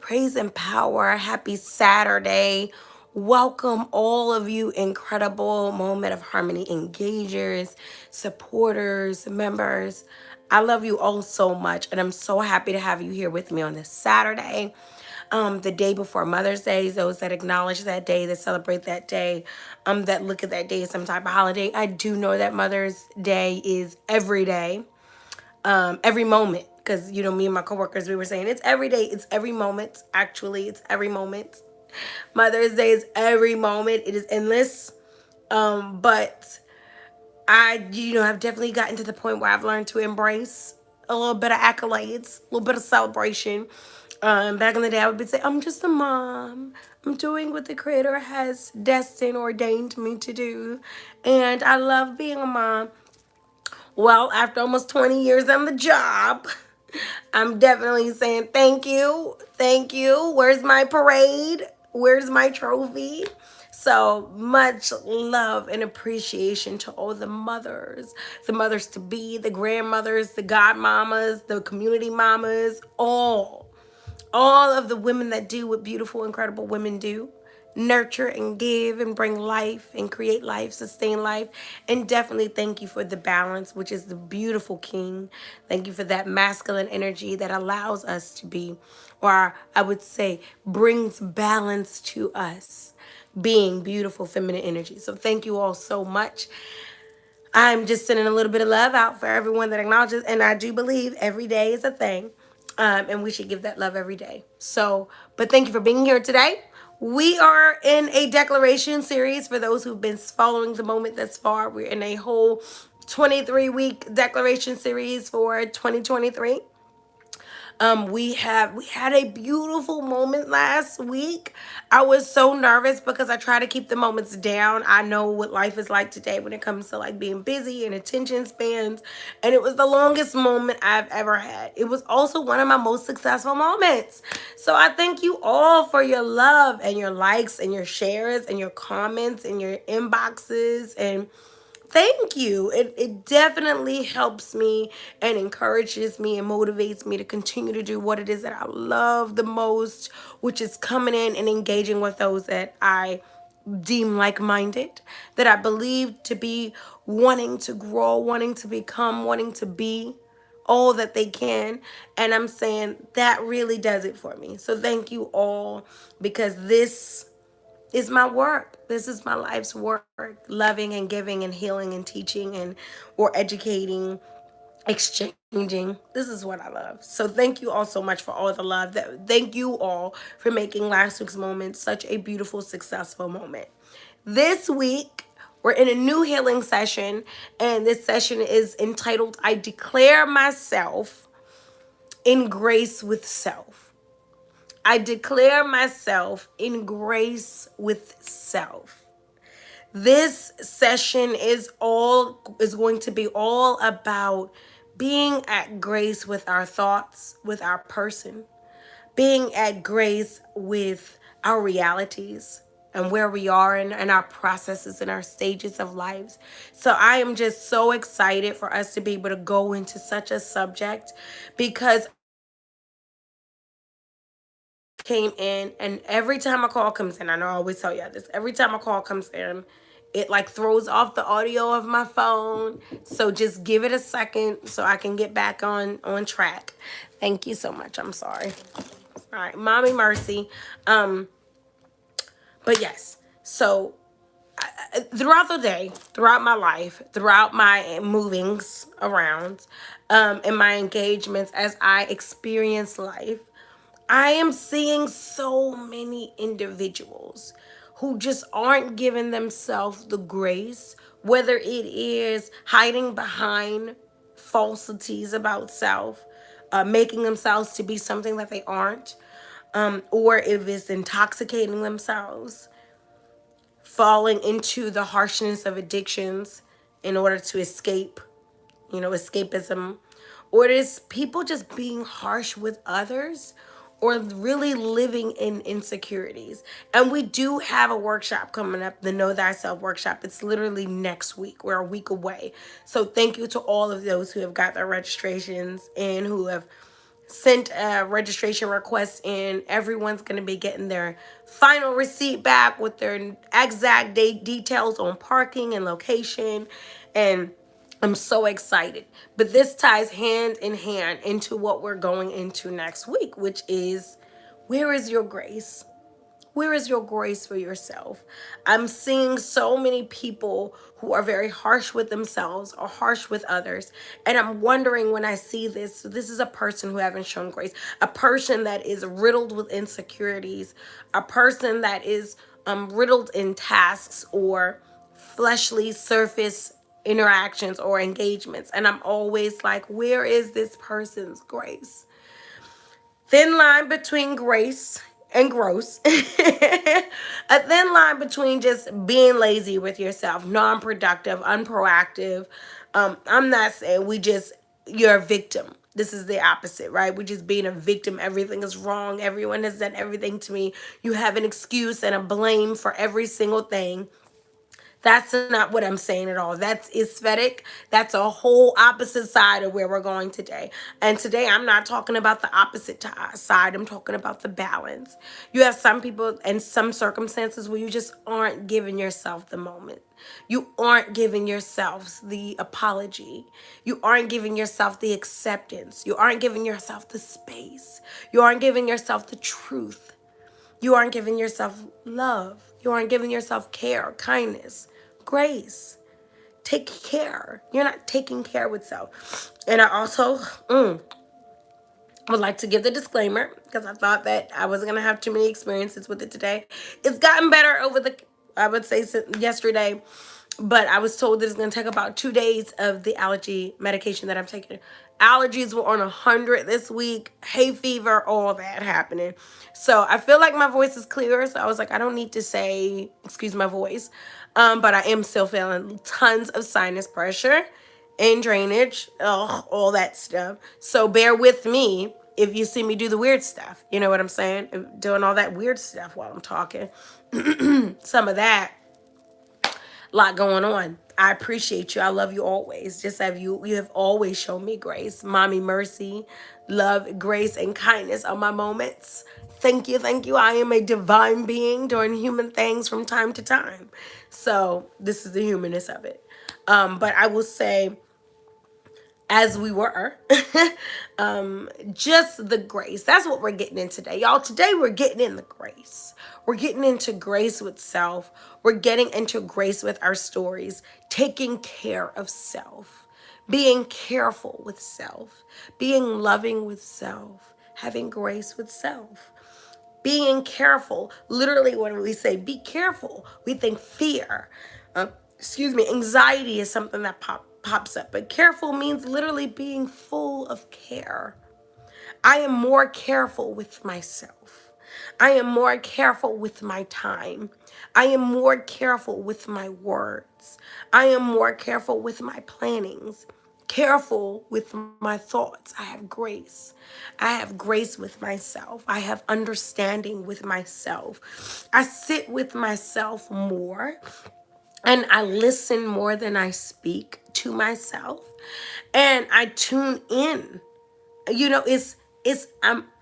praise and power. Happy Saturday. Welcome, all of you incredible Moment of Harmony engagers, supporters, members. I love you all so much, and I'm so happy to have you here with me on this Saturday. The day before Mother's Day, those that acknowledge that day, that celebrate that day, that look at that day as some type of holiday. I do know that Mother's Day is every day, every moment, because me and my coworkers, we were saying it's every day, it's every moment. Actually, it's every moment. Mother's Day is every moment. It is endless. But I, have definitely gotten to the point where I've learned to embrace a little bit of accolades, a little bit of celebration. Back in the day, I would be saying, I'm just a mom. I'm doing what the Creator has destined, ordained me to do. And I love being a mom. Well, after almost 20 years on the job, I'm definitely saying thank you. Thank you. Where's my parade? Where's my trophy? So much love and appreciation to all the mothers to be, the grandmothers, the godmamas, the community mamas, all of the women that do what beautiful, incredible women do. Nurture and give and bring life and create life, sustain life. And definitely thank you for the balance, which is the beautiful king. Thank you for that masculine energy that allows us to be, or I would say brings balance to us, being beautiful feminine energy. So thank you all so much. I'm just sending a little bit of love out for everyone that acknowledges, and I do believe every day is a thing, and we should give that love every day. So, but thank you for being here today. We are in a declaration series for those who've been following the moment thus far. We're in a whole 23-week declaration series for 2023. We had a beautiful moment last week. I was so nervous because I try to keep the moments down. I know what life is like today when it comes to like being busy and attention spans, and it was the longest moment I've ever had. It was also one of my most successful moments. So I thank you all for your love and your likes and your shares and your comments and your inboxes, and thank you. It definitely helps me and encourages me and motivates me to continue to do what it is that I love the most, which is coming in and engaging with those that I deem like-minded, that I believe to be wanting to grow, wanting to become, wanting to be all that they can. And I'm saying that really does it for me. So thank you all, because this is my work. This is my life's work. Loving and giving and healing and teaching and or educating, exchanging. This is what I love. So thank you all so much for all the love. Thank you all for making last week's moment such a beautiful, successful moment. This week, we're in a new healing session, and this session is entitled I Declare Myself in Grace with Self. I declare myself in grace with self. This session is going to be all about being at grace with our thoughts, with our person, being at grace with our realities and where we are in our processes and our stages of lives. So I am just so excited for us to be able to go into such a subject, because came in, and every time a call comes in, I know I always tell y'all this, every time a call comes in, it like throws off the audio of my phone. So just give it a second so I can get back on track. Thank you so much. I'm sorry. All right, mommy mercy. But yes, so throughout the day, throughout my life, throughout my movings around, and my engagements as I experience life, I am seeing so many individuals who just aren't giving themselves the grace, whether it is hiding behind falsities about self, making themselves to be something that they aren't, or if it's intoxicating themselves, falling into the harshness of addictions in order to escape, escapism, or it is people just being harsh with others or really living in insecurities. And we do have a workshop coming up, the Know Thyself workshop. It's literally next week. We're a week away. So thank you to all of those who have got their registrations and who have sent a registration request in. Everyone's going to be getting their final receipt back with their exact date details on parking and location. And I'm so excited. But this ties hand in hand into what we're going into next week, which is, where is your grace? Where is your grace for yourself? I'm seeing so many people who are very harsh with themselves or harsh with others. And I'm wondering when I see this, so this is a person who haven't shown grace, a person that is riddled with insecurities, a person that is riddled in tasks or fleshly surface interactions or engagements. And I'm always like, where is this person's grace? Thin line between grace and gross. A thin line between just being lazy with yourself, non-productive, unproactive. I'm not saying you're a victim. This is the opposite, right? We're just being a victim. Everything is wrong. Everyone has done everything to me. You have an excuse and a blame for every single thing. That's not what I'm saying at all. That's aesthetic. That's a whole opposite side of where we're going today. And today I'm not talking about the opposite side. I'm talking about the balance. You have some people and some circumstances where you just aren't giving yourself the moment. You aren't giving yourself the apology. You aren't giving yourself the acceptance. You aren't giving yourself the space. You aren't giving yourself the truth. You aren't giving yourself love. You aren't giving yourself care, kindness, grace. Take care. You're not taking care with self. And I also would like to give the disclaimer, because I thought that I wasn't going to have too many experiences with it today. It's gotten better over I would say, since yesterday. But I was told that it's going to take about 2 days of the allergy medication that I'm taking. Allergies were on 100 this week. Hay fever, all that happening. So I feel like my voice is clearer. So I was like, I don't need to say, excuse my voice. But I am still feeling tons of sinus pressure and drainage. Ugh, all that stuff. So bear with me if you see me do the weird stuff. You know what I'm saying? Doing all that weird stuff while I'm talking. Some of that. Lot going on. I appreciate you. I love you always. Just have you have always shown me grace. Mommy mercy, love, grace, and kindness are my moments. Thank you, thank you. I am a divine being doing human things from time to time. So this is the humanness of it. But I will say, as we were, just the grace. That's what we're getting in today, y'all. Today we're getting in the grace. We're getting into grace with self. We're getting into grace with our stories, taking care of self, being careful with self, being loving with self, having grace with self. Being careful, literally when we say be careful, we think fear. Anxiety is something that pops up. But careful means literally being full of care. I am more careful with myself. I am more careful with my time. I am more careful with my words. I am more careful with my plannings. Careful with my thoughts. I have grace. I have grace with myself. I have understanding with myself. I sit with myself more. And I listen more than I speak to myself. And I tune in. You know,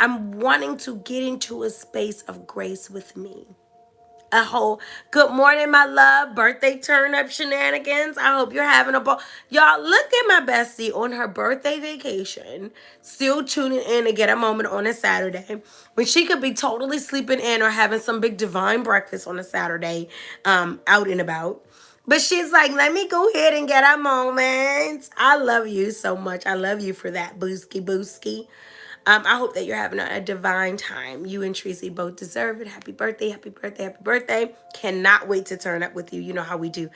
I'm wanting to get into a space of grace with me. A whole good morning, my love. Birthday turn up shenanigans. I hope you're having a ball. Y'all, look at my bestie on her birthday vacation, still tuning in to get a moment on a Saturday when she could be totally sleeping in or having some big divine breakfast on a Saturday, out and about. But she's like, let me go ahead and get a moment. I love you so much. I love you for that, Booski Booski. I hope that you're having a divine time. You and Tracy both deserve it. Happy birthday, happy birthday, happy birthday. Cannot wait to turn up with you. You know how we do.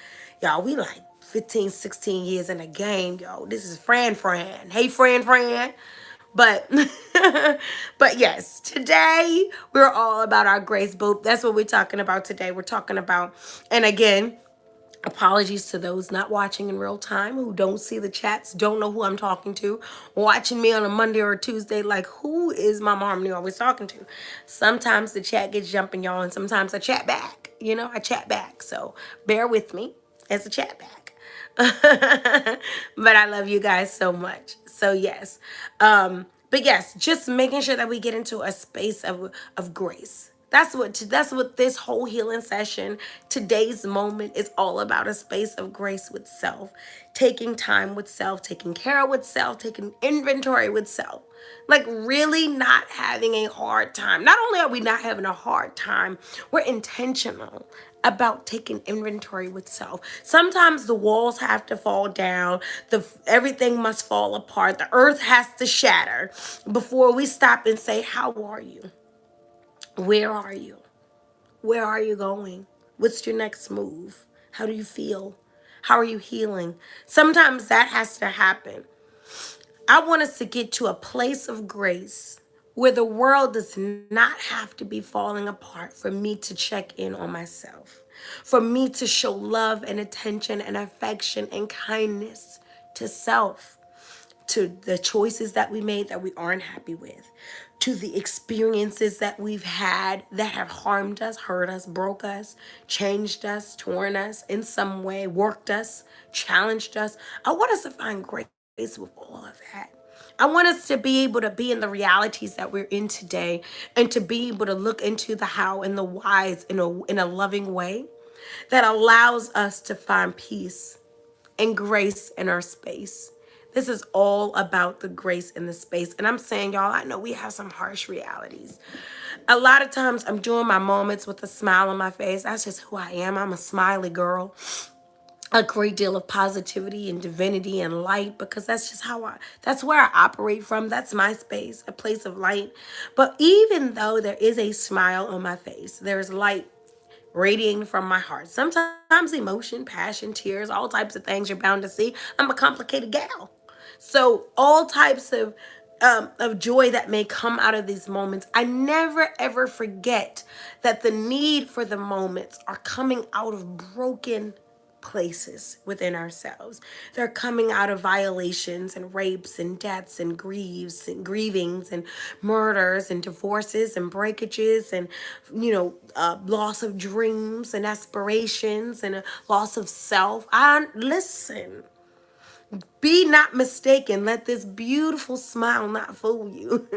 Y'all, we like 15, 16 years in a game, yo. This is Fran. Hey, Fran. But, but yes, today we're all about our grace boot. That's what we're talking about today. We're talking about, and again, apologies to those not watching in real time, who don't see the chats, don't know who I'm talking to, watching me on a Monday or a Tuesday, like, who is Mama Harmony always talking to? Sometimes the chat gets jumping, y'all, and sometimes I chat back. You know, I chat back. So bear with me as a chat back. But I love you guys so much. So yes. But yes, just making sure that we get into a space of grace. That's what this whole healing session, today's moment, is all about. A space of grace with self, taking time with self, taking care with self, taking inventory with self. Like really not having a hard time. Not only are we not having a hard time, we're intentional about taking inventory with self. Sometimes the walls have to fall down, the everything must fall apart, the earth has to shatter before we stop and say, how are you? Where are you? Where are you going? What's your next move? How do you feel? How are you healing? Sometimes that has to happen. I want us to get to a place of grace where the world does not have to be falling apart for me to check in on myself, for me to show love and attention and affection and kindness to self, to the choices that we made that we aren't happy with, to the experiences that we've had that have harmed us, hurt us, broke us, changed us, torn us in some way, worked us, challenged us. I want us to find grace with all of that. I want us to be able to be in the realities that we're in today and to be able to look into the how and the whys in a loving way that allows us to find peace and grace in our space. This is all about the grace in the space. And I'm saying, y'all, I know we have some harsh realities. A lot of times I'm doing my moments with a smile on my face. That's just who I am. I'm a smiley girl. A great deal of positivity and divinity and light, because that's just that's where I operate from. That's my space, a place of light. But even though there is a smile on my face, there's light radiating from my heart. Sometimes emotion, passion, tears, all types of things you're bound to see. I'm a complicated gal. So all types of joy that may come out of these moments. I never ever forget that the need for the moments are coming out of broken places within ourselves. They're coming out of violations and rapes and deaths and grievings and murders and divorces and breakages and loss of dreams and aspirations and a loss of self. Listen, be not mistaken. Let this beautiful smile not fool you.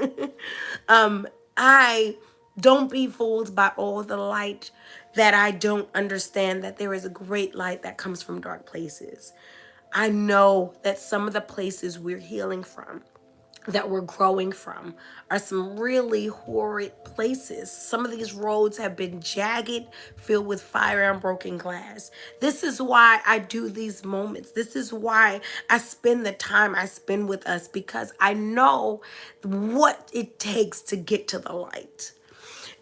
I don't be fooled by all the light that I don't understand that there is a great light that comes from dark places. I know that some of the places we're healing from, that we're growing from, are some really horrid places. Some of these roads have been jagged, filled with fire and broken glass. This is why I do these moments. This is why I spend the time I spend with us, because I know what it takes to get to the light.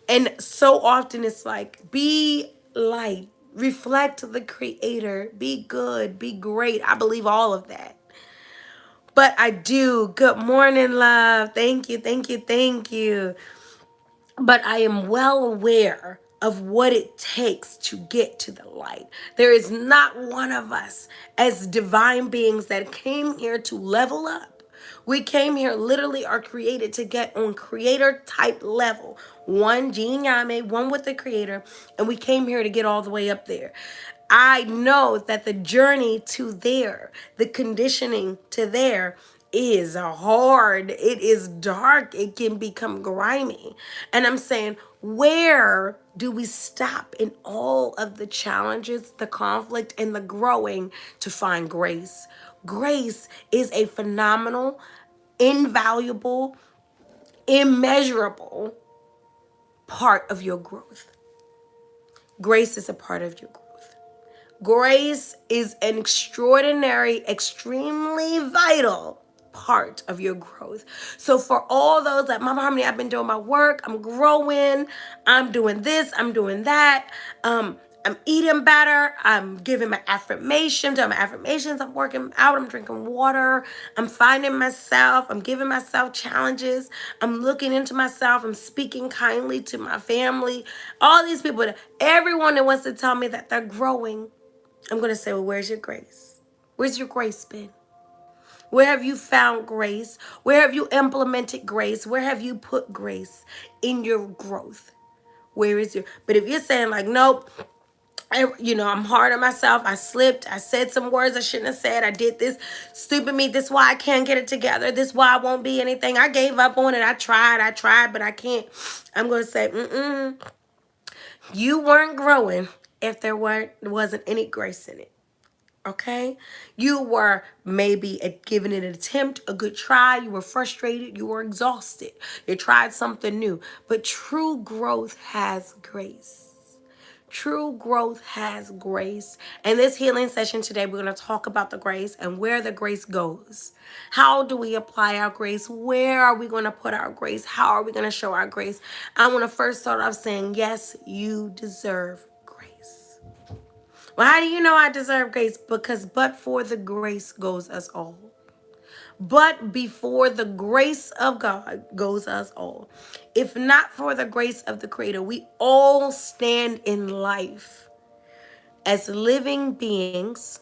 And so often it's like, be light, reflect the creator, be good, be great. I believe all of that. But I do. Good morning, love. Thank you, thank you, thank you. But I am well aware of what it takes to get to the light. There is not one of us as divine beings that came here to level up. We came here, literally are created to get on creator type level. One, Yin Yame, one with the creator, and we came here to get all the way up there. I know that the journey to there, the conditioning to there, is hard. It is dark. It can become grimy. And I'm saying, where do we stop in all of the challenges, the conflict, and the growing to find grace? Grace is a phenomenal, invaluable, immeasurable part of your growth. Grace is a part of your growth. Grace is an extraordinary, extremely vital part of your growth. So for all those that, Mama Harmony, I've been doing my work, I'm growing, I'm doing this, I'm doing that, I'm eating better, I'm giving my affirmations, I'm working out, I'm drinking water, I'm finding myself, I'm giving myself challenges, I'm looking into myself, I'm speaking kindly to my family, all these people, everyone that wants to tell me that they're growing, I'm going to say, well, where's your grace? Where's your grace been? Where have you found grace? Where have you implemented grace? Where have you put grace in your growth? Where is your... But if you're saying like, nope, I'm hard on myself. I slipped. I said some words I shouldn't have said. I did this. Stupid me. This is why I can't get it together. This is why I won't be anything. I gave up on it. I tried, but I can't. I'm going to say, you weren't growing if wasn't any grace in it. Okay? You were maybe giving it an attempt, a good try. You were frustrated. You were exhausted. You tried something new. But true growth has grace. True growth has grace. In this healing session today, we're going to talk about the grace and where the grace goes. How do we apply our grace? Where are we going to put our grace? How are we going to show our grace? I want to first start off saying, yes, you deserve grace. Well, how do you know I deserve grace? Because but for the grace goes us all. But before the grace of God goes us all. If not for the grace of the Creator, we all stand in life as living beings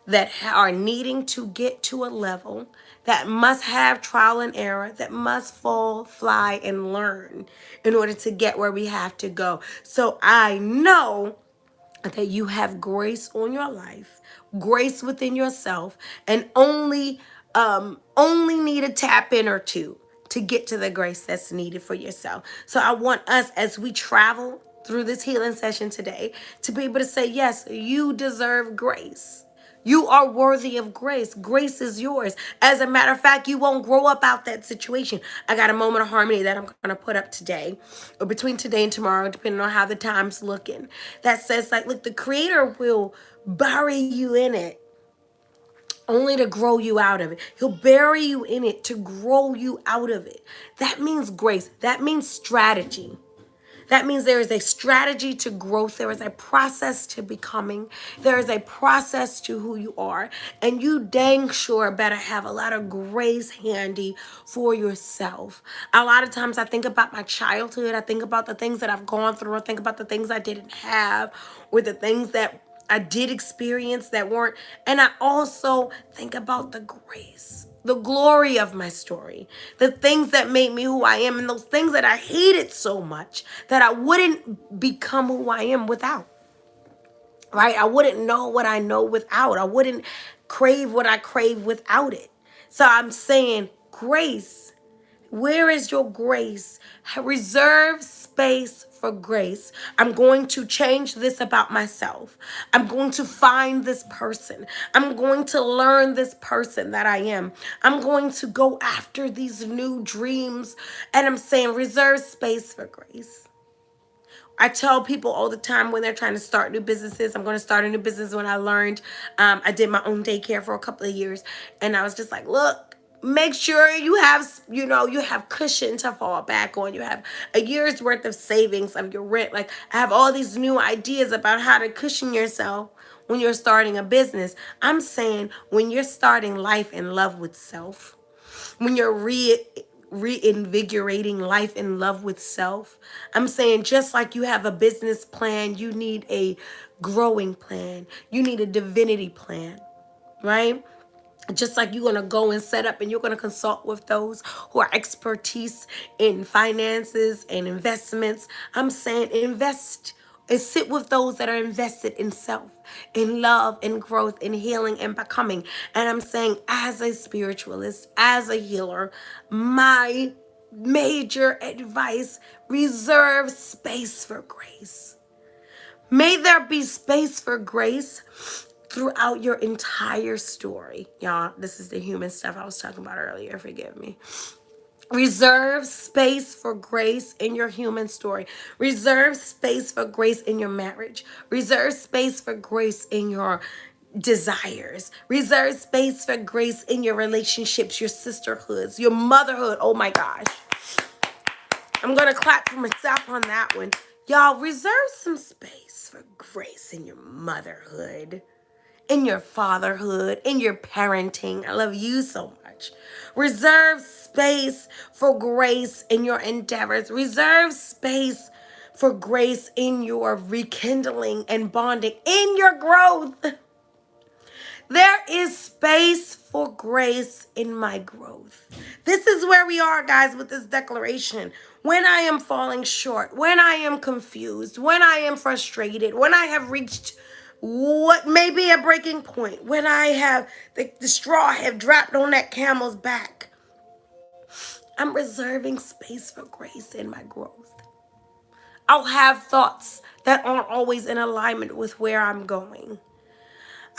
that are needing to get to a level that must have trial and error, that must fall, fly, and learn in order to get where we have to go. So I know that you have grace on your life, grace within yourself, and only need a tap in or two to get to the grace that's needed for yourself. So I want us, as we travel through this healing session today, to be able to say, yes, you deserve grace. You are worthy of grace. Grace is yours. As a matter of fact, you won't grow up out that situation. I got a moment of harmony that I'm going to put up today, or between today and tomorrow, depending on how the time's looking, that says, like, look, the Creator will bury you in it only to grow you out of it. He'll bury you in it to grow you out of it. That means grace. That means strategy. That means there is a strategy to growth. There is a process to becoming. There is a process to who you are. And you dang sure better have a lot of grace handy for yourself. A lot of times I think about my childhood. I think about the things that I've gone through. I think about the things I didn't have, or the things that I did experience that weren't. And I also think about the grace, the glory of my story, the things that made me who I am, and those things that I hated so much that I wouldn't become who I am without. Right? I wouldn't know what I know without. I wouldn't crave what I crave without it. So I'm saying grace. Where is your grace? Reserve space for grace. I'm going to change this about myself. I'm going to find this person. I'm going to learn this person that I am. I'm going to go after these new dreams. And I'm saying reserve space for grace. I tell people all the time when they're trying to start new businesses. I'm going to start a new business. When I learned, I did my own daycare for a couple of years, and I was just like, look, make sure you have, you have cushion to fall back on. You have a year's worth of savings of your rent. Like, I have all these new ideas about how to cushion yourself when you're starting a business. I'm saying when you're starting life in love with self, when you're reinvigorating life in love with self. I'm saying just like you have a business plan, you need a growing plan. You need a divinity plan, right? Just like you're going to go and set up and you're going to consult with those who are expertise in finances and investments. I'm saying invest and sit with those that are invested in self, in love, in growth, in healing, and becoming. And I'm saying, as a spiritualist, as a healer, my major advice: reserve space for grace. May there be space for grace throughout your entire story. Y'all, this is the human stuff I was talking about earlier. Forgive me. Reserve space for grace in your human story. Reserve space for grace in your marriage. Reserve space for grace in your desires. Reserve space for grace in your relationships, your sisterhoods, your motherhood. Oh my gosh. I'm going to clap for myself on that one. Y'all, reserve some space for grace in your motherhood, in your fatherhood, in your parenting. I love you so much. Reserve space for grace in your endeavors. Reserve space for grace in your rekindling and bonding, in your growth. There is space for grace in my growth. This is where we are, guys, with this declaration. When I am falling short, when I am confused, when I am frustrated, when I have reached what may be a breaking point, when I have the straw have dropped on that camel's back, I'm reserving space for grace in my growth. I'll have thoughts that aren't always in alignment with where I'm going.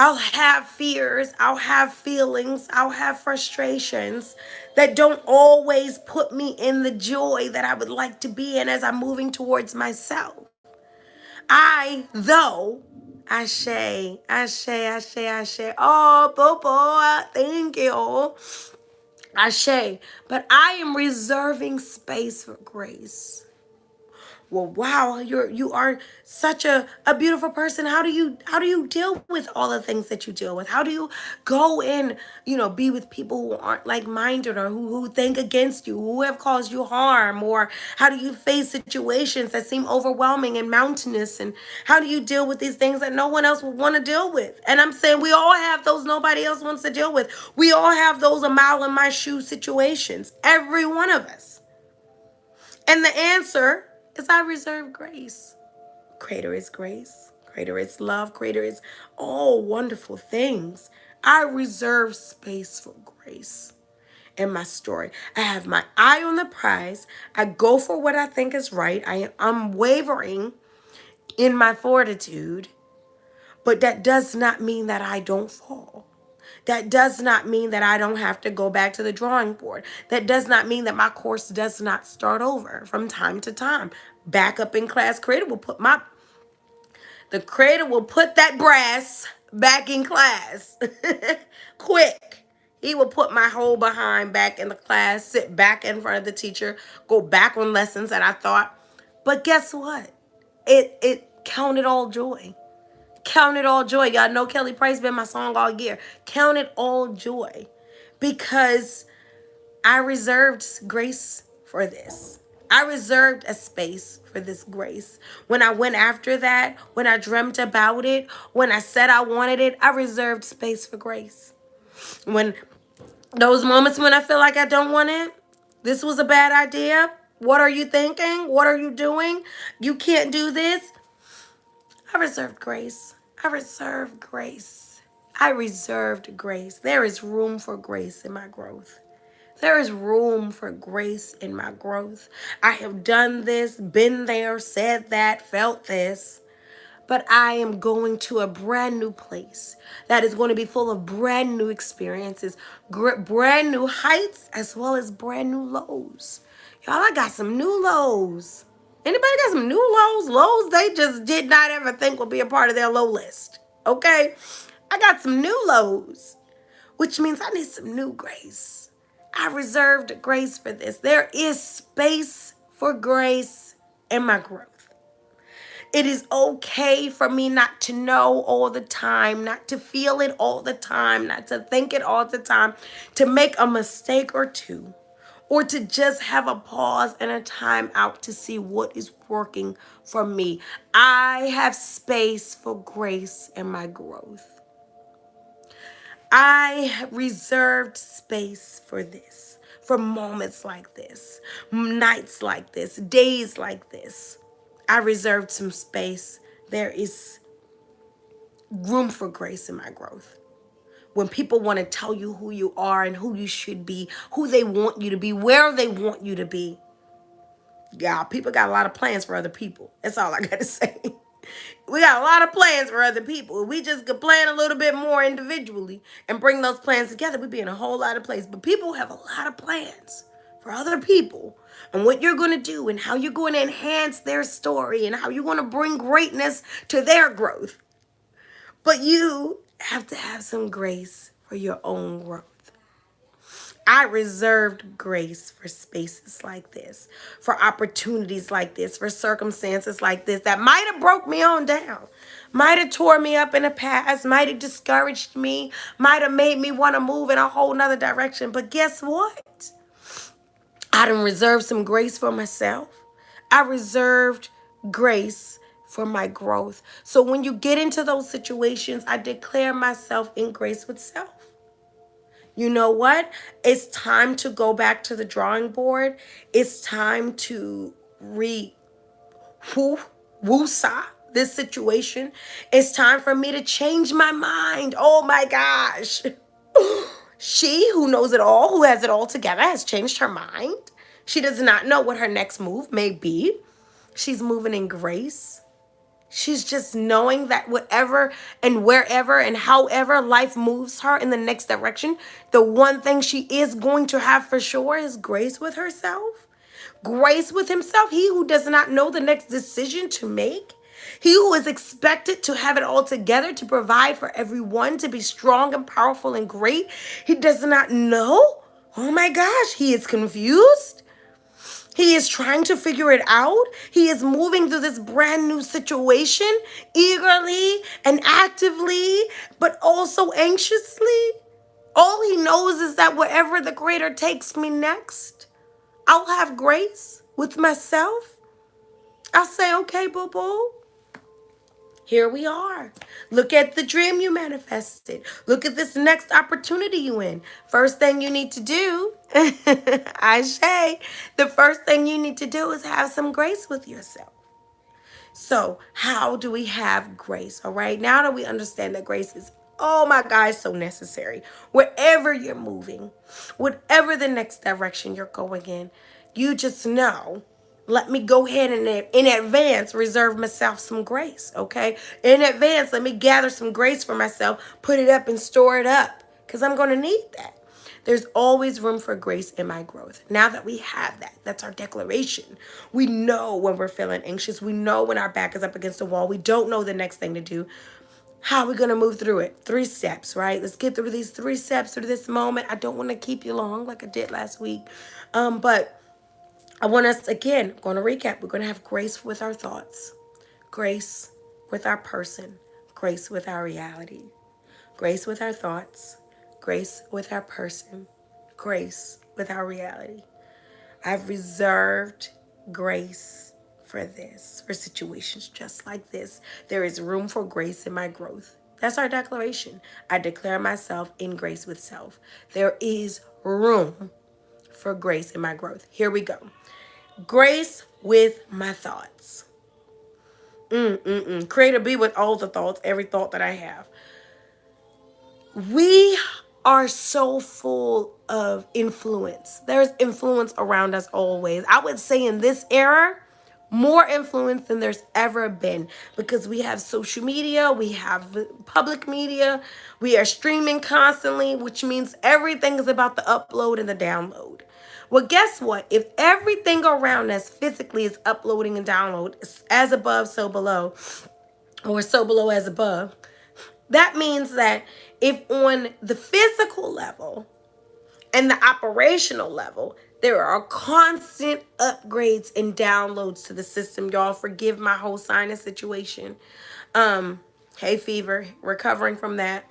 I'll have fears, I'll have feelings, I'll have frustrations that don't always put me in the joy that I would like to be in as I'm moving towards myself. Though, Ashe. Oh, Popo, thank you. Ashe. But I am reserving space for grace. Well, wow, you are such a beautiful person. How do you deal with all the things that you deal with? How do you go and be with people who aren't like-minded, or who think against you, who have caused you harm? Or how do you face situations that seem overwhelming and mountainous? And how do you deal with these things that no one else would want to deal with? And I'm saying we all have those nobody else wants to deal with. We all have those a mile in my shoe situations, every one of us. And the answer is I reserve grace. Greater is grace. Greater is love. Greater is all wonderful things. I reserve space for grace in my story. I have my eye on the prize. I go for what I think is right. I'm wavering in my fortitude, but that does not mean that I don't fall. That does not mean that I don't have to go back to the drawing board. That does not mean that my course does not start over from time to time. Back up in class, the creator will put that brass back in class. Quick. He will put my whole behind back in the class, sit back in front of the teacher, go back on lessons that I thought. But guess what? It counted all joy. Count it all joy. Y'all know Kelly Price been my song all year. Count it all joy, because I reserved grace for this. I reserved a space for this grace. When I went after that, when I dreamt about it, when I said I wanted it, I reserved space for grace. When those moments when I feel like I don't want it, this was a bad idea. What are you thinking? What are you doing? You can't do this. I reserved grace. I reserved grace. I reserved grace. There is room for grace in my growth. There is room for grace in my growth. I have done this, been there, said that, felt this. But I am going to a brand new place that is going to be full of brand new experiences, brand new heights, as well as brand new lows. Y'all, I got some new lows. Anybody got some new lows? Lows they just did not ever think would be a part of their low list. Okay? I got some new lows, which means I need some new grace. I reserved grace for this. There is space for grace in my growth. It is okay for me not to know all the time, not to feel it all the time, not to think it all the time, to make a mistake or two, or to just have a pause and a time out to see what is working for me. I have space for grace in my growth. I reserved space for this, for moments like this, nights like this, days like this. I reserved some space. There is room for grace in my growth. When people want to tell you who you are and who you should be, who they want you to be, where they want you to be. Yeah, people got a lot of plans for other people. That's all I got to say. We got a lot of plans for other people. We just could plan a little bit more individually and bring those plans together. We'd be in a whole lot of places. But people have a lot of plans for other people and what you're going to do and how you're going to enhance their story and how you're going to bring greatness to their growth. But you have to have some grace for your own growth. I reserved grace for spaces like this, for opportunities like this, for circumstances like this that might have broke me on down, might have tore me up in the past, might have discouraged me, might have made me want to move in a whole nother direction. But guess what? I done reserved some grace for myself. I reserved grace for my growth. So when you get into those situations, I declare myself in grace with self. You know what? It's time to go back to the drawing board. It's time to woo, woo-sa this situation. It's time for me to change my mind. Oh my gosh. She who knows it all, who has it all together, has changed her mind. She does not know what her next move may be. She's moving in grace. She's just knowing that whatever and wherever and however life moves her in the next direction, the one thing she is going to have for sure is grace with herself, grace with himself. He who does not know the next decision to make, he who is expected to have it all together, to provide for everyone, to be strong and powerful and great, he does not know. Oh my gosh, he is confused. He is trying to figure it out. He is moving through this brand new situation eagerly and actively, but also anxiously. All he knows is that wherever the Creator takes me next, I'll have grace with myself. I'll say, okay, boo-boo, here we are. Look at the dream you manifested. Look at this next opportunity you in. First thing you need to do, I say, the first thing you need to do is have some grace with yourself. So how do we have grace? All right. Now that we understand that grace is, oh my God, so necessary. Wherever you're moving, whatever the next direction you're going in, you just know. Let me go ahead and in advance reserve myself some grace, okay? In advance, let me gather some grace for myself, put it up and store it up, because I'm going to need that. There's always room for grace in my growth. Now that we have that, that's our declaration. We know when we're feeling anxious. We know when our back is up against the wall. We don't know the next thing to do. How are we going to move through it? 3 steps, right? Let's get through these 3 steps through this moment. I don't want to keep you long like I did last week. But I want us, again, I'm going to recap. We're going to have grace with our thoughts, grace with our person, grace with our reality, grace with our thoughts, grace with our person, grace with our reality. I've reserved grace for this, for situations just like this. There is room for grace in my growth. That's our declaration. I declare myself in grace with self. There is room for grace in my growth. Here we go. Grace with my thoughts. Creator, be with all the thoughts, every thought that I have. We are so full of influence. There's influence around us always. I would say in this era, more influence than there's ever been, because we have social media, we have public media, we are streaming constantly, which means everything is about the upload and the download. Well, guess what? If everything around us physically is uploading and download, as above, so below, or so below as above, that means that if on the physical level and the operational level, there are constant upgrades and downloads to the system. Y'all forgive my whole sinus situation. Hay fever, recovering from that.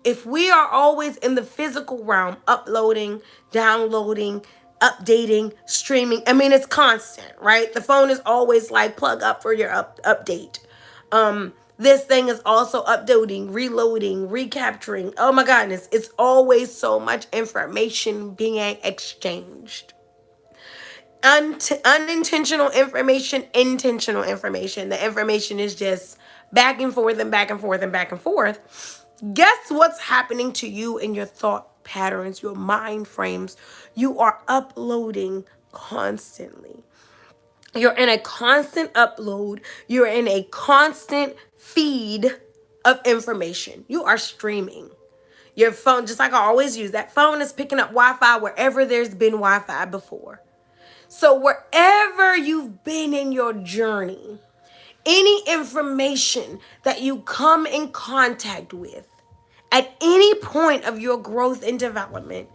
If we are always in the physical realm, uploading, downloading, updating, streaming, I mean, it's constant, right? The phone is always like plug up for your update. This thing is also uploading, reloading, recapturing. Oh my goodness, it's always so much information being exchanged. Unintentional information, intentional information. The information is just back and forth and back and forth and back and forth. Guess what's happening to you in your thought patterns, your mind frames? You are uploading constantly. You're in a constant upload. You're in a constant feed of information. You are streaming. Your phone, just like I always use, that phone is picking up Wi-Fi wherever there's been Wi-Fi before. So wherever you've been in your journey, any information that you come in contact with at any point of your growth and development,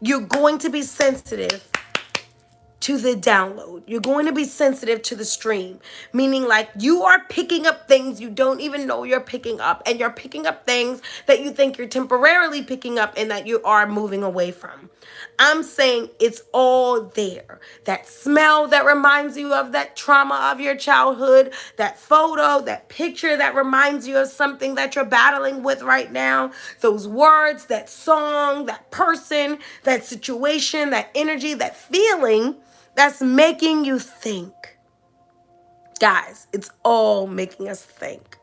you're going to be sensitive to the download. You're going to be sensitive to the stream, meaning like you are picking up things you don't even know you're picking up, and you're picking up things that you think you're temporarily picking up and that you are moving away from. I'm saying it's all there. That smell that reminds you of that trauma of your childhood, that photo, that picture that reminds you of something that you're battling with right now, those words, that song, that person, that situation, that energy, that feeling that's making you think. Guys, it's all making us think.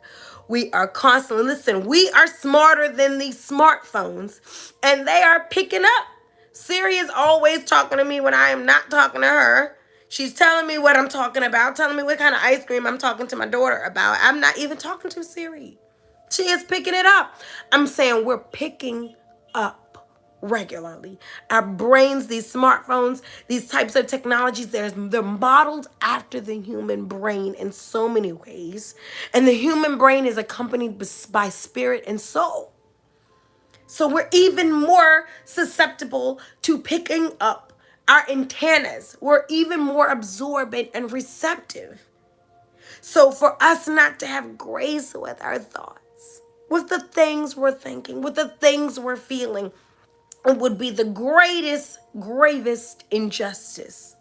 We are constantly, listen, we are smarter than these smartphones, and they are picking up. Siri is always talking to me when I am not talking to her. She's telling me what I'm talking about, telling me what kind of ice cream I'm talking to my daughter about. I'm not even talking to Siri. She is picking it up. I'm saying we're picking up regularly. Our brains, these smartphones, these types of technologies, they're modeled after the human brain in so many ways. And the human brain is accompanied by spirit and soul. So we're even more susceptible to picking up our antennas. We're even more absorbent and receptive. So for us not to have grace with our thoughts, with the things we're thinking, with the things we're feeling, it would be the gravest injustice.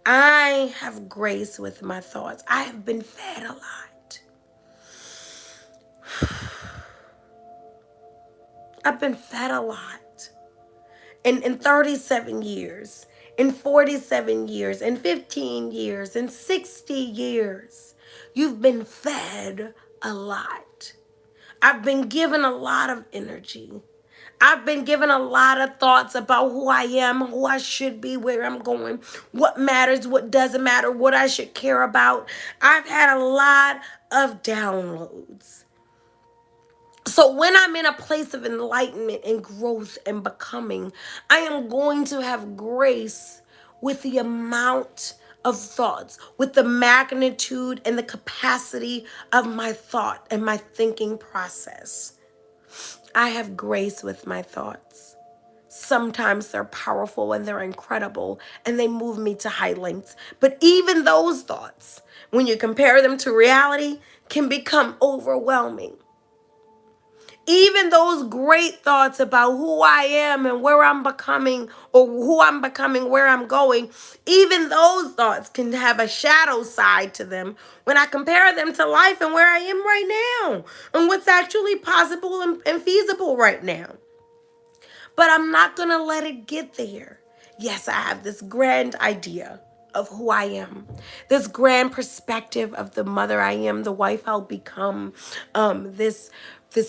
I have grace with my thoughts. I have been fed a lot. I've been fed a lot. In 37 years, in 47 years, in 15 years, in 60 years, you've been fed a lot. I've been given a lot of energy. I've been given a lot of thoughts about who I am, who I should be, where I'm going, what matters, what doesn't matter, what I should care about. I've had a lot of downloads. So when I'm in a place of enlightenment and growth and becoming, I am going to have grace with the amount of thoughts, with the magnitude and the capacity of my thought and my thinking process. I have grace with my thoughts. Sometimes they're powerful and they're incredible and they move me to high lengths. But even those thoughts, when you compare them to reality, can become overwhelming. Even those great thoughts about who I am and where I'm becoming, or who I'm becoming, where I'm going, even those thoughts can have a shadow side to them when I compare them to life and where I am right now and what's actually possible and feasible right now. But I'm not going to let it get there. Yes, I have this grand idea of who I am, this grand perspective of the mother I am, the wife I'll become, this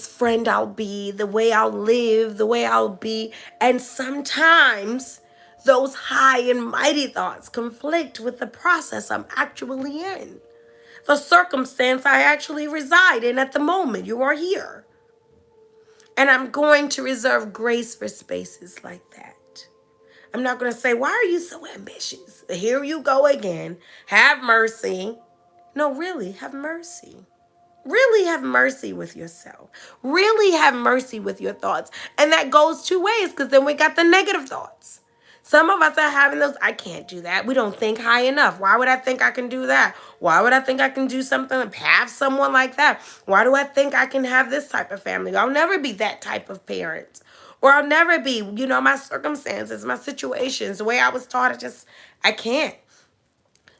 friend I'll be, the way I'll live, the way I'll be. And sometimes those high and mighty thoughts conflict with the process I'm actually in, the circumstance I actually reside in at the moment you are here. And I'm going to reserve grace for spaces like that. I'm not going to say, why are you so ambitious? Here you go again. Have mercy. No, really, have mercy. Really have mercy with yourself. Really have mercy with your thoughts. And that goes two ways, because then we got the negative thoughts. Some of us are having those, I can't do that. We don't think high enough. Why would I think I can do that? Why would I think I can do something, have someone like that? Why do I think I can have this type of family? I'll never be that type of parent. Or I'll never be, my circumstances, my situations, the way I was taught, I can't.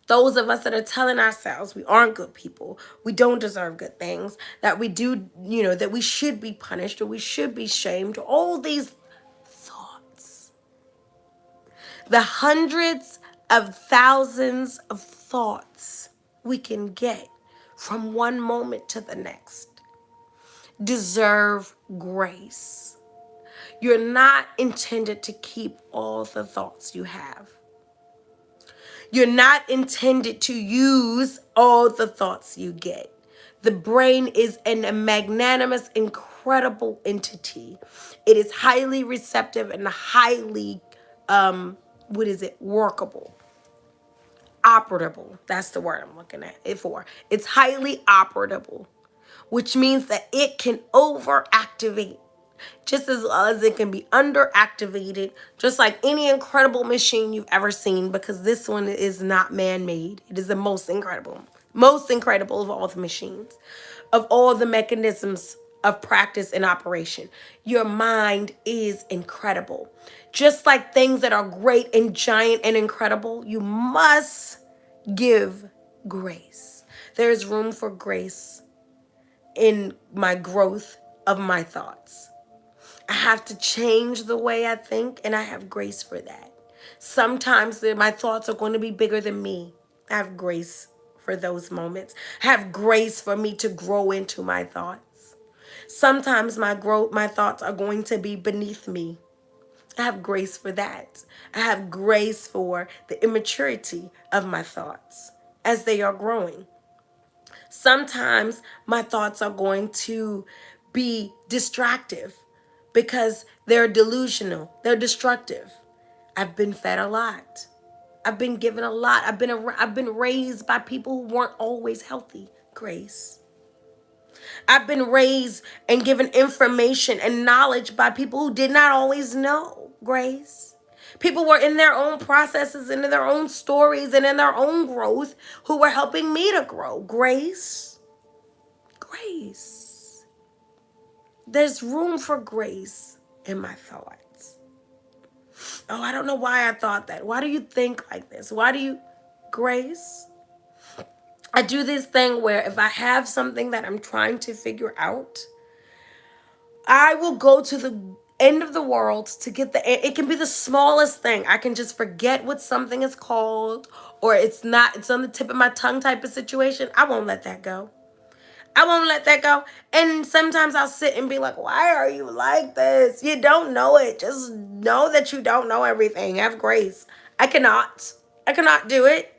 Those of us that are telling ourselves we aren't good people, we don't deserve good things, that we do, that we should be punished or we should be shamed, all these thoughts. The hundreds of thousands of thoughts we can get from one moment to the next deserve grace. You're not intended to keep all the thoughts you have. You're not intended to use all the thoughts you get. The brain is a magnanimous, incredible entity. It is highly receptive and highly, workable. Operable. That's the word I'm looking at it for. It's highly operable, which means that it can overactivate just as well as it can be underactivated, just like any incredible machine you've ever seen, because this one is not man-made. It is the most incredible of all the machines, of all the mechanisms of practice and operation. Your mind is incredible. Just like things that are great and giant and incredible, you must give grace. There is room for grace in my growth of my thoughts. I have to change the way I think, and I have grace for that. Sometimes my thoughts are going to be bigger than me. I have grace for those moments. I have grace for me to grow into my thoughts. Sometimes my thoughts are going to be beneath me. I have grace for that. I have grace for the immaturity of my thoughts as they are growing. Sometimes my thoughts are going to be distractive because they're delusional, they're destructive. I've been fed a lot. I've been given a lot. I've been raised by people who weren't always healthy. Grace. I've been raised and given information and knowledge by people who did not always know. Grace. People were in their own processes and in their own stories and in their own growth who were helping me to grow. Grace. Grace. There's room for grace in my thoughts. Oh, I don't know why I thought that. Why do you think like this? Grace? I do this thing where if I have something that I'm trying to figure out, I will go to the end of the world to get it can be the smallest thing. I can just forget what something is called, or it's on the tip of my tongue type of situation. I won't let that go. I won't let that go. And sometimes I'll sit and be like, why are you like this? You don't know it. Just know that you don't know everything. Have grace. I cannot. I cannot do it.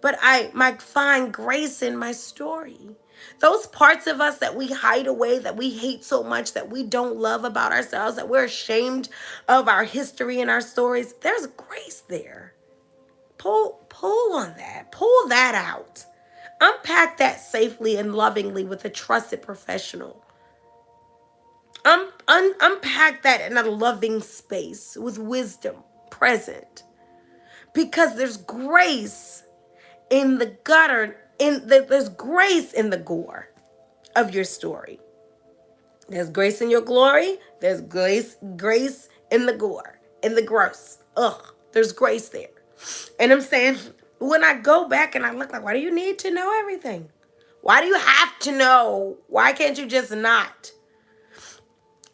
But I might find grace in my story. Those parts of us that we hide away, that we hate so much, that we don't love about ourselves, that we're ashamed of our history and our stories, there's grace there. Pull on that. Pull that out. Unpack that safely and lovingly with a trusted professional. Unpack that in a loving space with wisdom present. Because there's grace in the gutter, there's grace in the gore of your story. There's grace in your glory. There's grace in the gore, in the gross. Ugh, there's grace there. And I'm saying, when I go back and I look like, why do you need to know everything? Why do you have to know? Why can't you just not?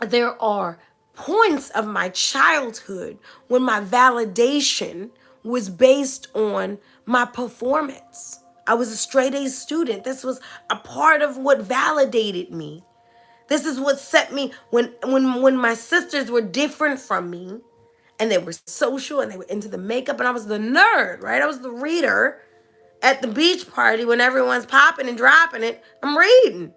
There are points of my childhood when my validation was based on my performance. I was a straight A student. This was a part of what validated me. This is what set me when my sisters were different from me and they were social and they were into the makeup and I was the nerd, right? I was the reader at the beach party when everyone's popping and dropping it. I'm reading.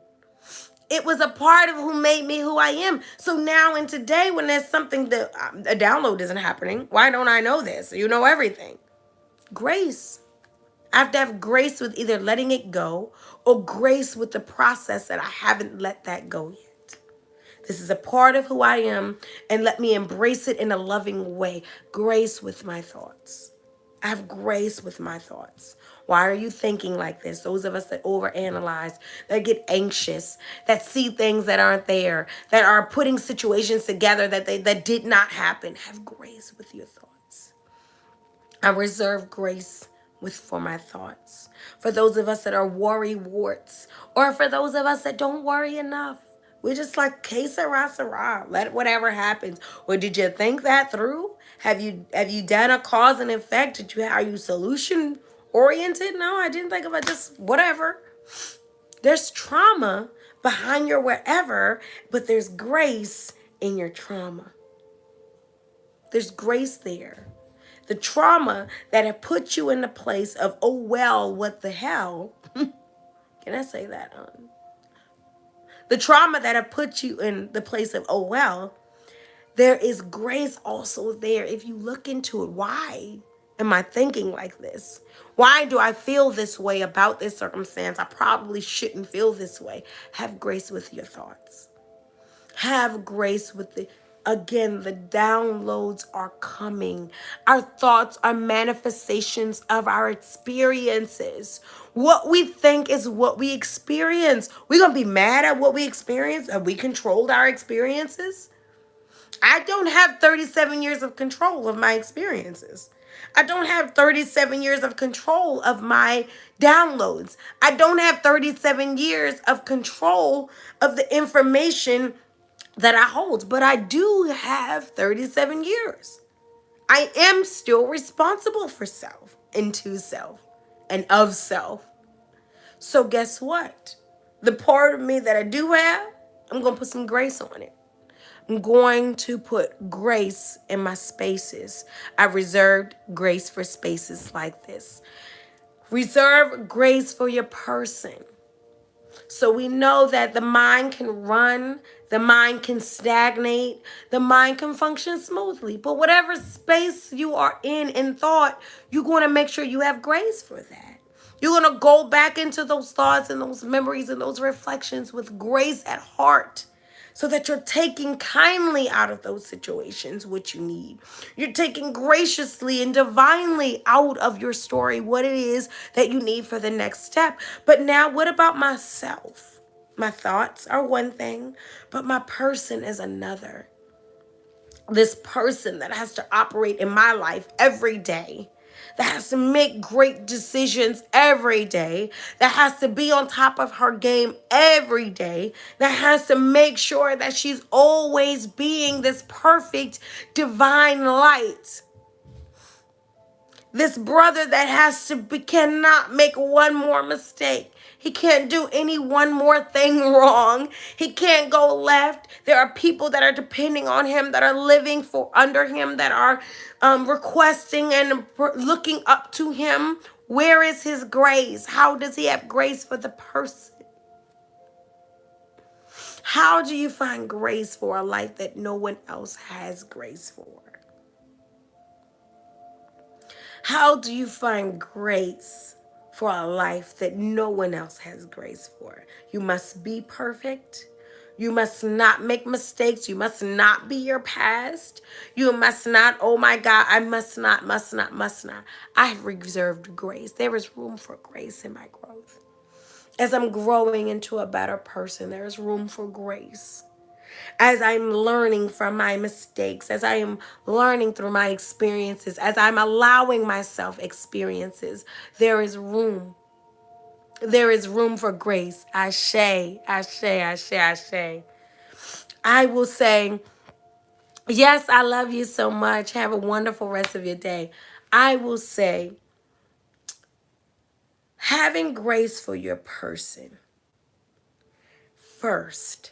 It was a part of who made me who I am. So now and today when there's something that a download isn't happening, why don't I know this? You know everything. Grace. I have to have grace with either letting it go or grace with the process that I haven't let that go yet. This is a part of who I am, and let me embrace it in a loving way. Grace with my thoughts. I have grace with my thoughts. Why are you thinking like this? Those of us that overanalyze, that get anxious, that see things that aren't there, that are putting situations together that did not happen. Have grace with your thoughts. I reserve grace for my thoughts. For those of us that are worry warts, or for those of us that don't worry enough. We're just like, que sera, sera. Let whatever happens. Or did you think that through? Have you done a cause and effect? Are you solution oriented? No, I didn't think of it. Just whatever. There's trauma behind your wherever, but there's grace in your trauma. There's grace there. The trauma that had put you in the place of, oh, well, what the hell? Can I say that? The trauma that had put you in the place of, oh, well, there is grace also there. If you look into it, why am I thinking like this? Why do I feel this way about this circumstance? I probably shouldn't feel this way. Have grace with your thoughts. Have grace with Again, the downloads are coming. Our thoughts are manifestations of our experiences. What we think is what we experience. We're going to be mad at what we experience. Have we controlled our experiences? I don't have 37 years of control of my experiences. I don't have 37 years of control of my downloads. I don't have 37 years of control of the information that I hold, but I do have 37 years. I am still responsible for self and to self and of self. So guess what? The part of me that I do have, I'm going to put some grace on it. I'm going to put grace in my spaces. I reserved grace for spaces like this. Reserve grace for your person. So we know that the mind can run, the mind can stagnate, the mind can function smoothly. But whatever space you are in thought, you're going to make sure you have grace for that. You're going to go back into those thoughts and those memories and those reflections with grace at heart, so that you're taking kindly out of those situations what you need. You're taking graciously and divinely out of your story what it is that you need for the next step. But now, what about myself? My thoughts are one thing, but my person is another. This person that has to operate in my life every day, that has to make great decisions every day, that has to be on top of her game every day, that has to make sure that she's always being this perfect divine light. This brother that has to be, cannot make one more mistake. He can't do any one more thing wrong. He can't go left. There are people that are depending on him, that are living for under him, that are requesting and looking up to him. Where is his grace? How does he have grace for the person? How do you find grace for a life that no one else has grace for? How do you find grace for a life that no one else has grace for? You must be perfect. You must not make mistakes. You must not be your past. You must not, oh my God, I must not. I have reserved grace. There is room for grace in my growth. As I'm growing into a better person, there is room for grace. As I'm learning from my mistakes, as I am learning through my experiences, as I'm allowing myself experiences, there is room. There is room for grace. Ashe, ashe, ashe, ashe. I will say, yes, I love you so much. Have a wonderful rest of your day. I will say, having grace for your person first.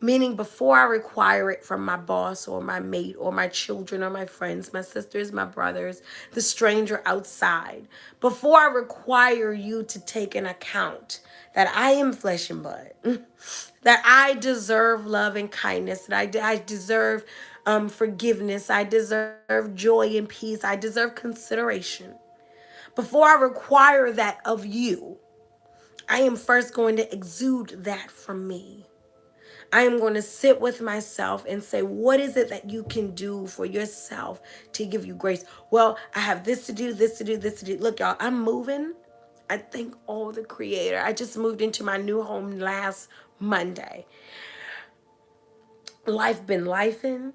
Meaning before I require it from my boss or my mate or my children or my friends, my sisters, my brothers, the stranger outside. Before I require you to take an account that I am flesh and blood, that I deserve love and kindness, that I deserve forgiveness, I deserve joy and peace, I deserve consideration. Before I require that of you, I am first going to exude that from me. I am going to sit with myself and say, what is it that you can do for yourself to give you grace? Well, I have this to do, this to do, this to do. Look, y'all, I'm moving. I thank all the Creator. I just moved into my new home last Monday. Life been lifing.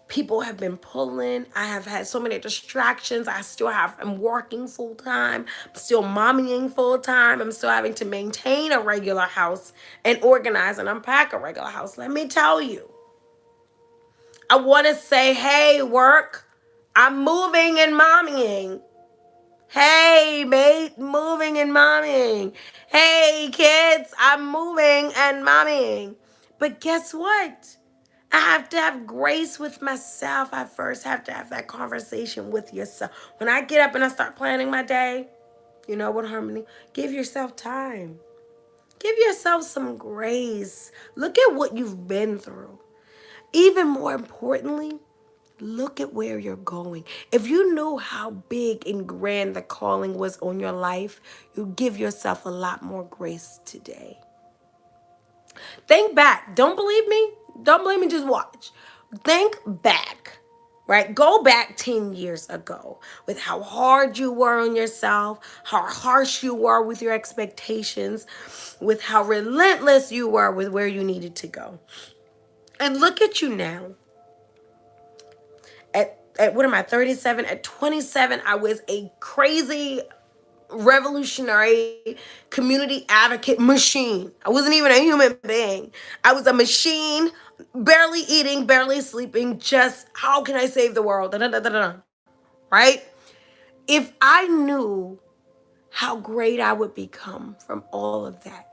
People have been pulling. I have had so many distractions. I'm working full time. I'm still mommying full time. I'm still having to maintain a regular house and organize and unpack a regular house. Let me tell you, I want to say, hey, work, I'm moving and mommying. Hey, mate, moving and mommying. Hey, kids, I'm moving and mommying. But guess what? I have to have grace with myself. I first have to have that conversation with yourself. When I get up and I start planning my day, you know what, Harmony? Give yourself time. Give yourself some grace. Look at what you've been through. Even more importantly, look at where you're going. If you knew how big and grand the calling was on your life, you'd give yourself a lot more grace today. Think back. Don't believe me? Don't blame me, just watch. Think back, right? Go back 10 years ago with how hard you were on yourself, how harsh you were with your expectations, with how relentless you were with where you needed to go. And look at you now. At what am I, 37? At 27, I was a crazy revolutionary community advocate machine. I wasn't even a human being. I was a machine, barely eating, barely sleeping, just how can I save the world? Da, da, da, da, da. Right? If I knew how great I would become from all of that,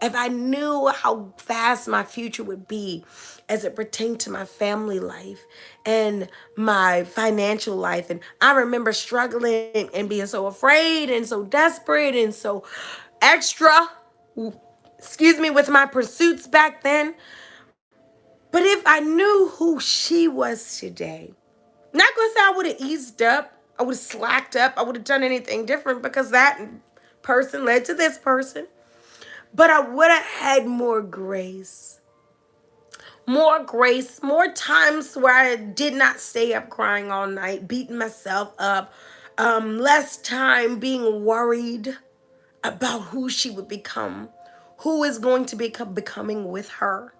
if I knew how fast my future would be as it pertained to my family life and my financial life, and I remember struggling and being so afraid and so desperate and so extra, excuse me, with my pursuits back then. But if I knew who she was today, not gonna say I would have eased up, I would have slacked up, I would have done anything different because that person led to this person. But I would have had more grace. More grace, more times where I did not stay up crying all night, beating myself up. Less time being worried about who she would become, who is going to become becoming with her.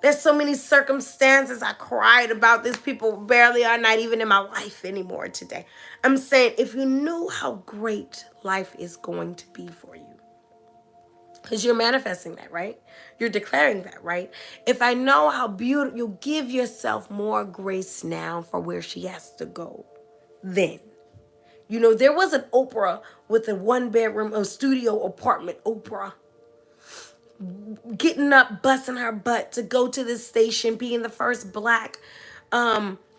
There's so many circumstances I cried about. These people barely are not even in my life anymore today. I'm saying if you knew how great life is going to be for you, because you're manifesting that, right? You're declaring that, right? If I know how beautiful, you'll give yourself more grace now for where she has to go then. You know, there was an Oprah with a one bedroom, a studio apartment Oprah, getting up, busting her butt to go to this station, being the first black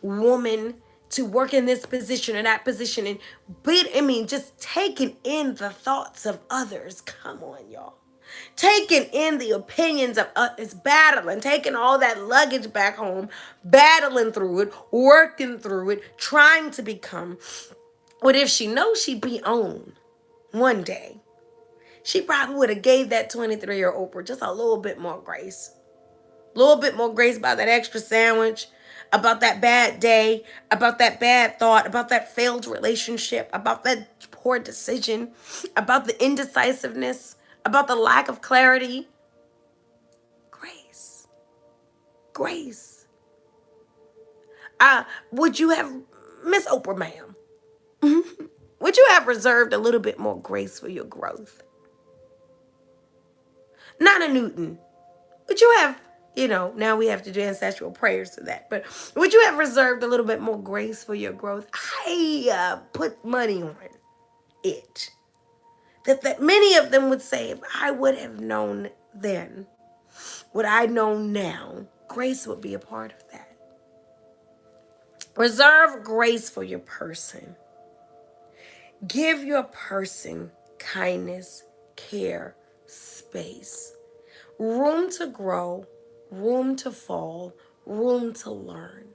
woman to work in this position or that position, and just taking in the thoughts of others. Come on, y'all. Taking in the opinions of others, battling, taking all that luggage back home, battling through it, working through it, trying to become. What if she knows she'd be on one day? She probably would have gave that 23-year-old Oprah just a little bit more grace. A little bit more grace about that extra sandwich, about that bad day, about that bad thought, about that failed relationship, about that poor decision, about the indecisiveness, about the lack of clarity. Grace. Grace. Would you have, Miss Oprah, ma'am, would you have reserved a little bit more grace for your growth? Not a Newton. Would you have, now we have to do ancestral prayers to that, but would you have reserved a little bit more grace for your growth? I put money on it. That many of them would say, if I would have known then what I know now, grace would be a part of that. Reserve grace for your person. Give your person kindness, care, space, room to grow, room to fall, room to learn.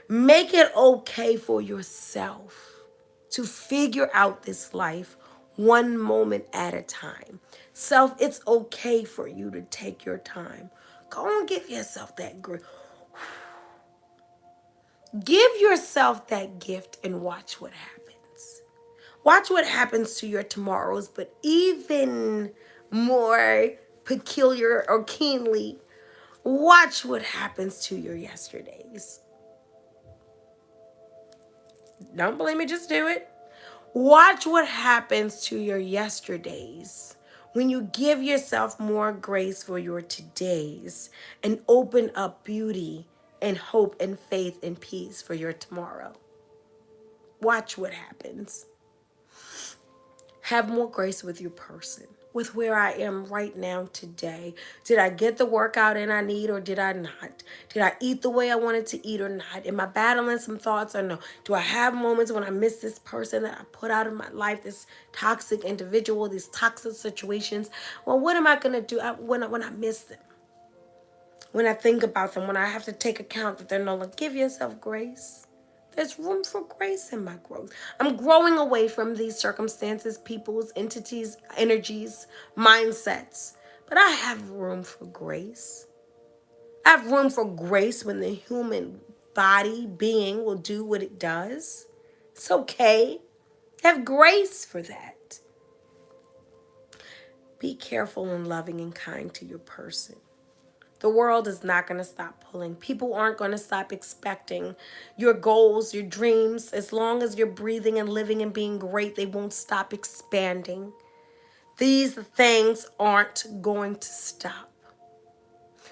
Make it okay for yourself to figure out this life one moment at a time. Self, it's okay for you to take your time. Go and give yourself that grace. Give yourself that gift and watch what happens. Watch what happens to your tomorrows, but even more peculiar or keenly, watch what happens to your yesterdays. Don't believe me, just do it. Watch what happens to your yesterdays when you give yourself more grace for your todays and open up beauty and hope and faith and peace for your tomorrow. Watch what happens. Have more grace with your person, with where I am right now today. Did I get the workout in I need or did I not? Did I eat the way I wanted to eat or not? Am I battling some thoughts or no? Do I have moments when I miss this person that I put out of my life, this toxic individual, these toxic situations? Well, what am I going to do when I miss them? When I think about them, when I have to take account that they're no longer, give yourself grace. There's room for grace in my growth. I'm growing away from these circumstances, peoples, entities, energies, mindsets. But I have room for grace. I Have room for grace when the human body being will do what it does. It's okay. Have grace for that. Be careful and loving and kind to your person. The world is not going to stop pulling. People aren't going to stop expecting your goals, your dreams. As long as you're breathing and living and being great, they won't stop expanding. These things aren't going to stop.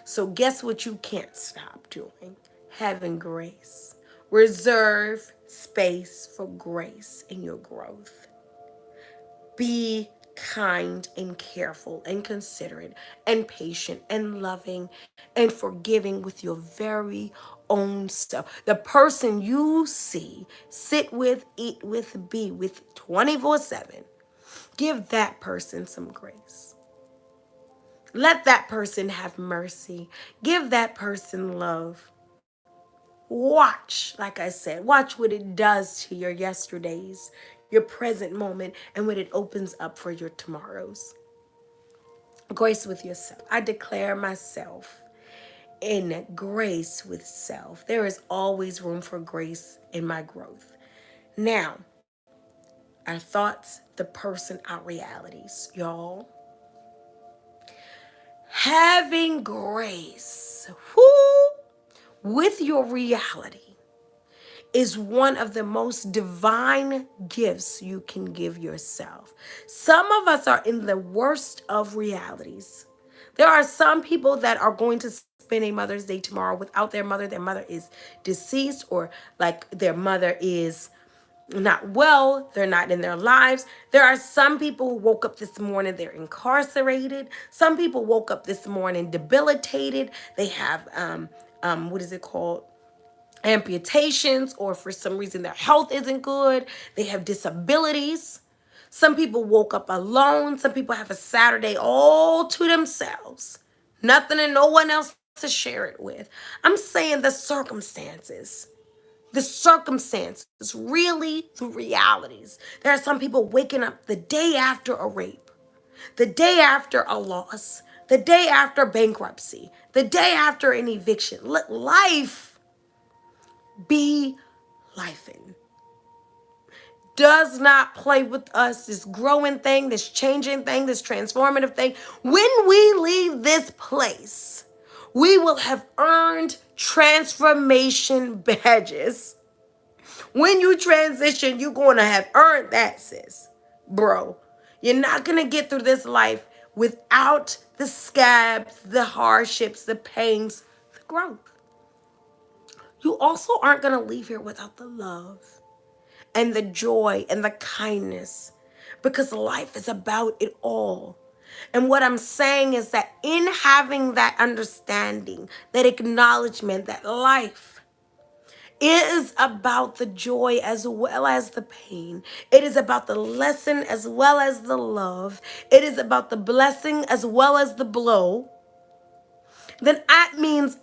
So guess what you can't stop doing? Having grace. Reserve space for grace in your growth. Be kind and careful and considerate and patient and loving and forgiving with your very own self. The person you see, sit with, eat with, be with 24/7. Give that person some grace. Let that person have mercy. Give that person love. Watch, like I said, watch what it does to your yesterdays, your present moment, and what it opens up for your tomorrows. Grace with yourself. I declare myself in grace with self. There is always room for grace in my growth. Now, our thoughts, the person, our realities, y'all. Having grace, with your reality is one of the most divine gifts you can give yourself. Some of us are in the worst of realities. There are some people that are going to spend a Mother's Day tomorrow without their mother. Their mother is deceased, or like their mother is not well, they're not in their lives. There are some people who woke up this morning, they're incarcerated. Some people woke up this morning debilitated. They have what is it called? Amputations, or for some reason their health isn't good. They have disabilities. Some people woke up alone. Some people have a Saturday all to themselves. Nothing and no one else to share it with. I'm saying the circumstances, really the realities. There are some people waking up the day after a rape, the day after a loss, the day after bankruptcy, the day after an eviction. Let life be lifing. Does not play with us, this growing thing, this changing thing, this transformative thing. When we leave this place, we will have earned transformation badges. When you transition, you're going to have earned that, sis. Bro, you're not going to get through this life without the scabs, the hardships, the pains, the growth. You also aren't going to leave here without the love and the joy and the kindness, because life is about it all. And what I'm saying is that in having that understanding, that acknowledgement that life is about the joy as well as the pain. It is about the lesson as well as the love. It is about the blessing as well as the blow. Then that means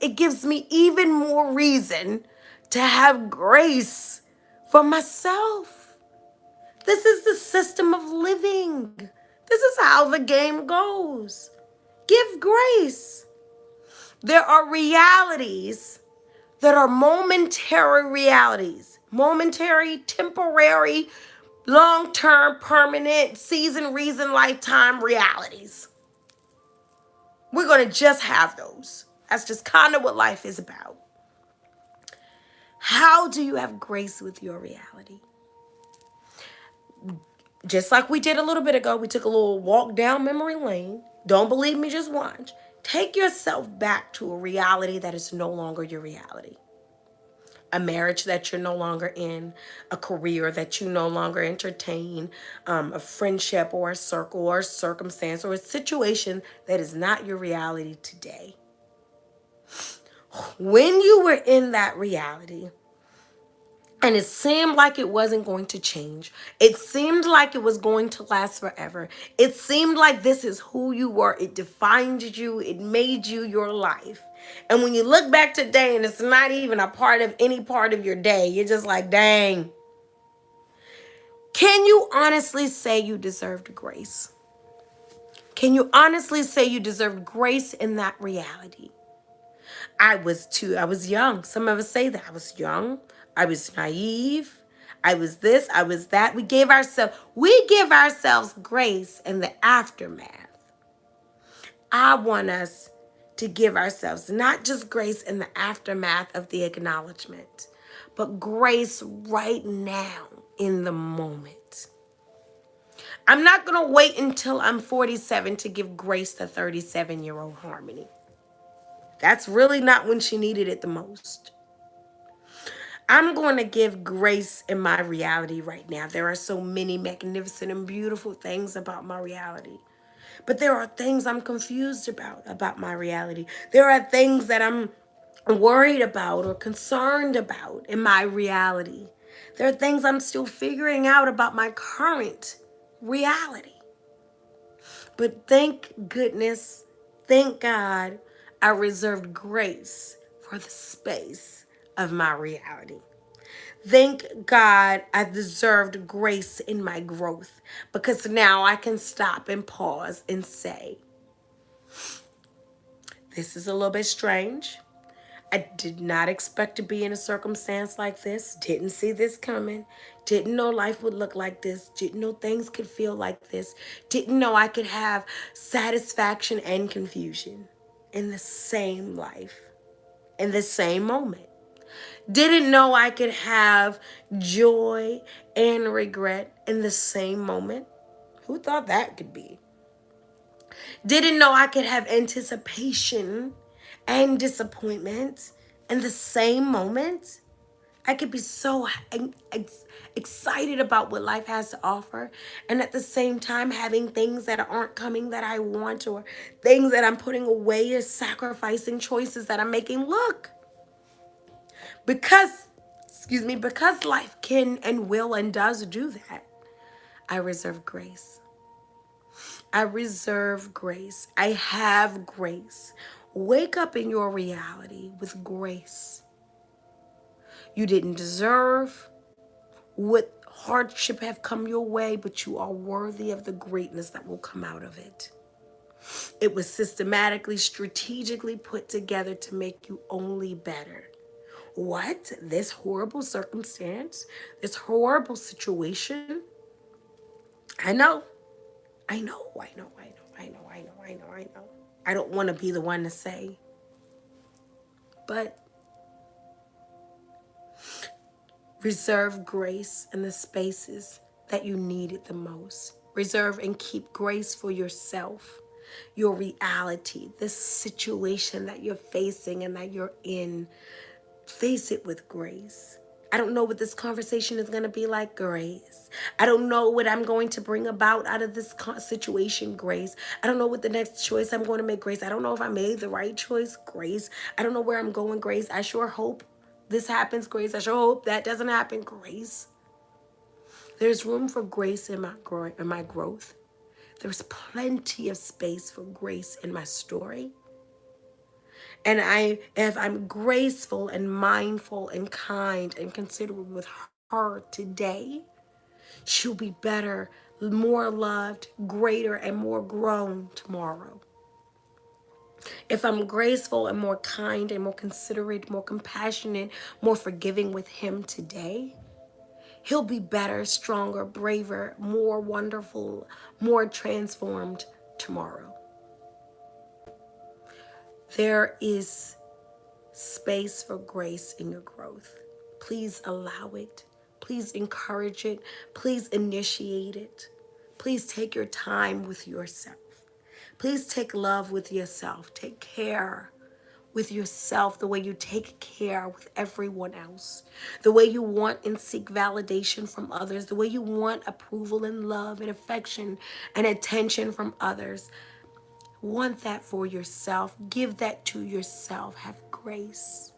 it gives me even more reason to have grace for myself. This is the system of living. This is how the game goes. Give grace. There are realities that are momentary realities, momentary, temporary, long-term, permanent, season, reason, lifetime realities. We're going to just have those. That's just kind of what life is about. How do you have grace with your reality? Just like we did a little bit ago, we took a little walk down memory lane. Don't believe me, just watch. Take yourself back to a reality that is no longer your reality. A marriage that you're no longer in, a career that you no longer entertain, a friendship or a circle or a circumstance or a situation that is not your reality today. When you were in that reality, and it seemed like it wasn't going to change. It seemed like it was going to last forever. It seemed like this is who you were. It defined you. It made you your life. And when you look back today and it's not even a part of any part of your day, you're just like, dang. Can you honestly say you deserved grace? Can you honestly say you deserved grace in that reality? I was young. Some of us say that. I was young. I was naive. I was this, I was that. We give ourselves grace in the aftermath. I want us to give ourselves not just grace in the aftermath of the acknowledgement, but grace right now in the moment. I'm not going to wait until I'm 47 to give grace to 37-year-old Harmony. That's really not when she needed it the most. I'm going to give grace in my reality right now. There are so many magnificent and beautiful things about my reality. But there are things I'm confused about my reality. There are things that I'm worried about or concerned about in my reality. There are things I'm still figuring out about my current reality. But thank goodness, thank God, I reserved grace for the space of my reality. Thank God I deserved grace in my growth, because now I can stop and pause and say, this is a little bit strange. I did not expect to be in a circumstance like this. Didn't see this coming. Didn't know life would look like this. Didn't know things could feel like this. Didn't know I could have satisfaction and confusion in the same life, in the same moment. Didn't know I could have joy and regret in the same moment. Who thought that could be? Didn't know I could have anticipation and disappointment in the same moment. I could be so excited about what life has to offer, and at the same time having things that aren't coming that I want, or things that I'm putting away, or sacrificing choices that I'm making. Look, because, because life can and will and does do that, I reserve grace. I reserve grace. I have grace. Wake up in your reality with grace. You didn't deserve what hardship have come your way, but you are worthy of the greatness that will come out of it. It was systematically, strategically put together to make you only better. What? This horrible circumstance? This horrible situation? I know. I know. I don't want to be the one to say, but reserve grace in the spaces that you need it the most. Reserve and keep grace for yourself, your reality, this situation that you're facing and that you're in. Face it with grace. I don't know what this conversation is going to be like, grace. I don't know what I'm going to bring about out of this situation, grace. I don't know what the next choice I'm going to make, grace. I don't know if I made the right choice, grace. I don't know where I'm going, grace. I sure hope this happens, grace. I sure hope that doesn't happen, grace. There's room for grace in my growth. There's plenty of space for grace in my story. And if I'm graceful and mindful and kind and considerate with her today, she'll be better, more loved, greater, and more grown tomorrow. If I'm graceful and more kind and more considerate, more compassionate, more forgiving with him today, he'll be better, stronger, braver, more wonderful, more transformed tomorrow. There is space for grace in your growth. Please allow it. Please encourage it. Please initiate it. Please take your time with yourself. Please take love with yourself. Take care with yourself the way you take care with everyone else. The way you want and seek validation from others. The way you want approval and love and affection and attention from others. Want that for yourself. Give that to yourself. Have grace.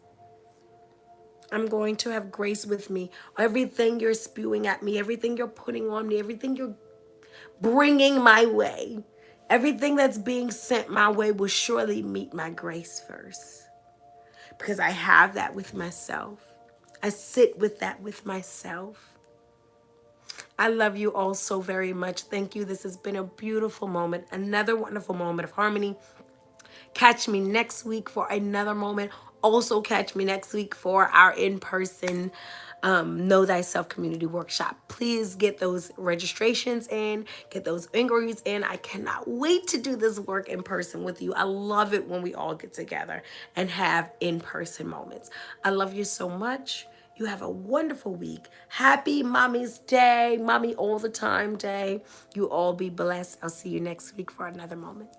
I'm going to have grace with me. Everything you're spewing at me, everything you're putting on me, everything you're bringing my way, everything that's being sent my way will surely meet my grace first. Because I have that with myself. I sit with that with myself. I love you all so very much. Thank you. This has been a beautiful moment, another wonderful moment of harmony. Catch me next week for another moment Also catch me next week for our in-person Know Thyself Community Workshop. Please get those registrations in, get those inquiries in. I cannot wait to do this work in person with you. I love it when we all get together and have in-person moments. I love you so much. You have a wonderful week. Happy Mommy's Day, Mommy All the Time Day. You all be blessed. I'll see you next week for another moment.